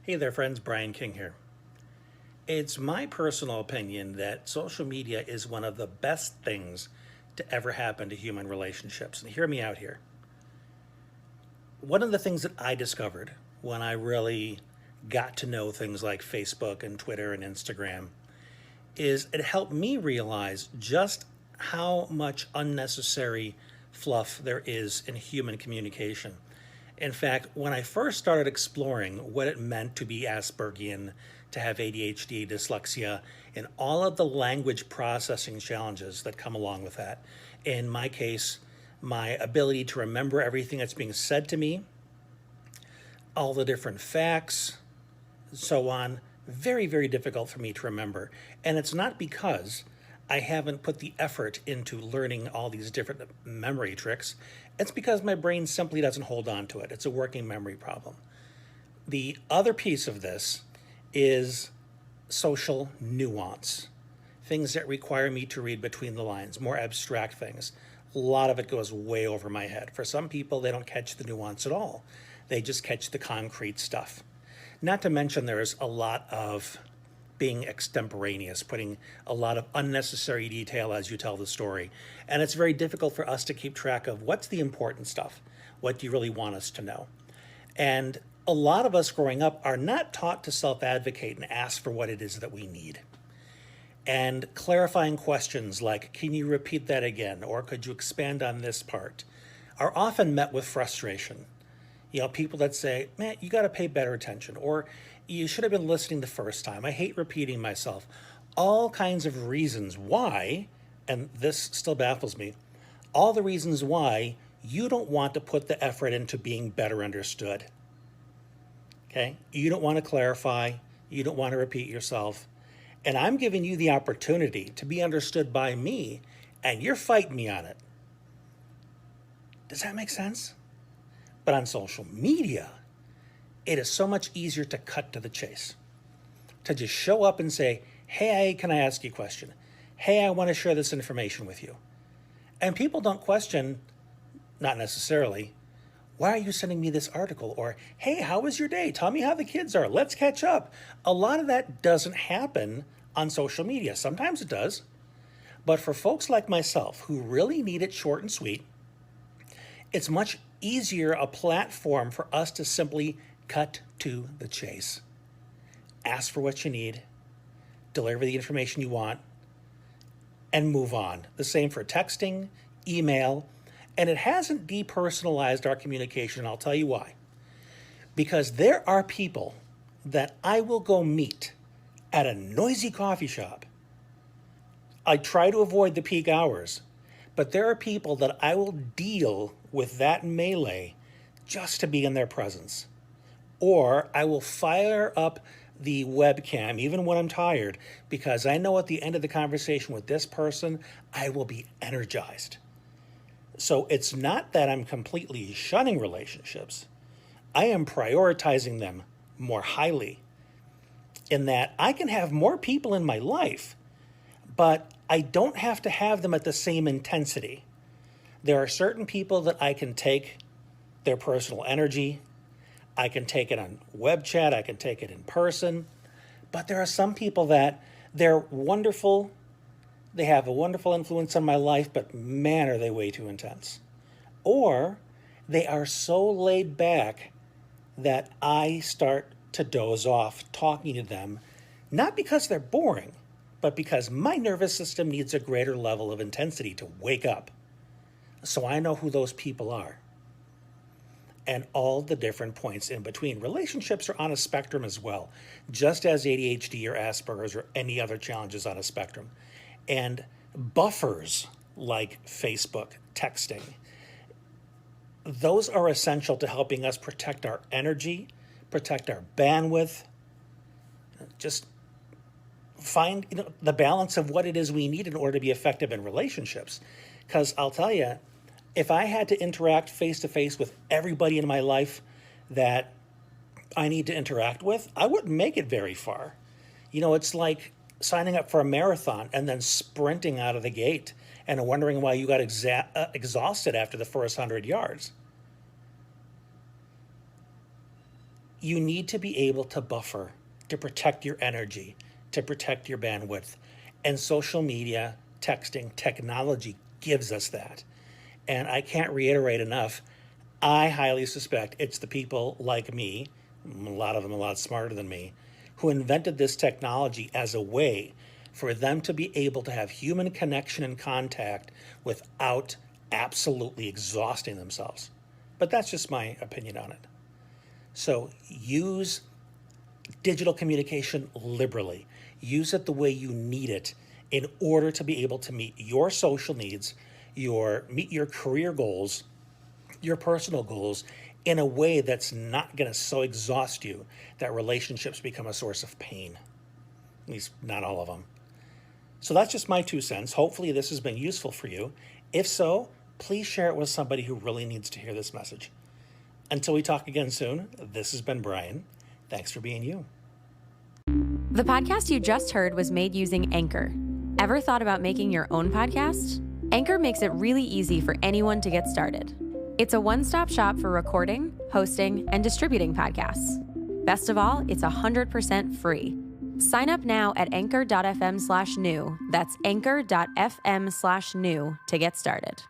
Hey there, friends. Brian King here. It's my personal opinion that social media is one of the best things to ever happen to human relationships. And hear me out here. One of the things that I discovered when I really got to know things like Facebook and Twitter and Instagram is it helped me realize just how much unnecessary fluff there is in human communication. In fact, when I first started exploring what it meant to be Aspergian, to have ADHD, dyslexia, and all of the language processing challenges that come along with that, in my case, my ability to remember everything that's being said to me, all the different facts, so on, very, very difficult for me to remember. And it's not because I haven't put the effort into learning all these different memory tricks. It's because my brain simply doesn't hold on to it. It's a working memory problem. The other piece of this is social nuance, things that require me to read between the lines, more abstract things. A lot of it goes way over my head. For some people, they don't catch the nuance at all. They just catch the concrete stuff. Not to mention there's a lot of being extemporaneous, putting a lot of unnecessary detail as you tell the story. And it's very difficult for us to keep track of what's the important stuff. What do you really want us to know? And a lot of us growing up are not taught to self-advocate and ask for what it is that we need. And clarifying questions like, can you repeat that again? Or could you expand on this part? Are often met with frustration. You know, people that say, man, you got to pay better attention, or you should have been listening the first time. I hate repeating myself. All kinds of reasons why, and this still baffles me, all the reasons why you don't want to put the effort into being better understood. Okay? You don't want to clarify. You don't want to repeat yourself. And I'm giving you the opportunity to be understood by me, and you're fighting me on it. Does that make sense? But on social media, it is so much easier to cut to the chase, to just show up and say, hey, can I ask you a question? Hey, I want to share this information with you. And people don't question, not necessarily, why are you sending me this article? Or, hey, how was your day? Tell me how the kids are. Let's catch up. A lot of that doesn't happen on social media. Sometimes it does. But for folks like myself who really need it short and sweet, it's much easier a platform for us to simply cut to the chase. Ask for what you need, deliver the information you want, and move on. The same for texting, email, and it hasn't depersonalized our communication, and I'll tell you why. Because there are people that I will go meet at a noisy coffee shop. I try to avoid the peak hours, but there are people that I will deal with that melee just to be in their presence. Or I will fire up the webcam even when I'm tired because I know at the end of the conversation with this person, I will be energized. So it's not that I'm completely shunning relationships. I am prioritizing them more highly in that I can have more people in my life, but I don't have to have them at the same intensity. There are certain people that I can take their personal energy. I can take it on web chat. I can take it in person. But there are some people that they're wonderful. They have a wonderful influence on my life, but man, are they way too intense. Or they are so laid back that I start to doze off talking to them, not because they're boring, but because my nervous system needs a greater level of intensity to wake up. So I know who those people are. And all the different points in between. Relationships are on a spectrum as well, just as ADHD or Asperger's or any other challenges on a spectrum. And buffers like Facebook, texting, those are essential to helping us protect our energy, protect our bandwidth, just find the balance of what it is we need in order to be effective in relationships. Because I'll tell you, if I had to interact face-to-face with everybody in my life that I need to interact with, I wouldn't make it very far. You know, it's like signing up for a marathon and then sprinting out of the gate and wondering why you got exhausted after the first 100 yards. You need to be able to buffer, to protect your energy, to protect your bandwidth. And social media, texting, technology gives us that. And I can't reiterate enough, I highly suspect it's the people like me, a lot of them a lot smarter than me, who invented this technology as a way for them to be able to have human connection and contact without absolutely exhausting themselves. But that's just my opinion on it. So use digital communication liberally. Use it the way you need it in order to be able to meet your social needs, meet your career goals, your personal goals in a way that's not going to so exhaust you that relationships become a source of pain. At least not all of them. So that's just my 2 cents. Hopefully this has been useful for you. If so, please share it with somebody who really needs to hear this message. Until we talk again soon, this has been Brian. Thanks for being you. The podcast you just heard was made using Anchor. Ever thought about making your own podcast? Anchor makes it really easy for anyone to get started. It's a one-stop shop for recording, hosting, and distributing podcasts. Best of all, it's 100% free. Sign up now at anchor.fm/new. That's anchor.fm/new to get started.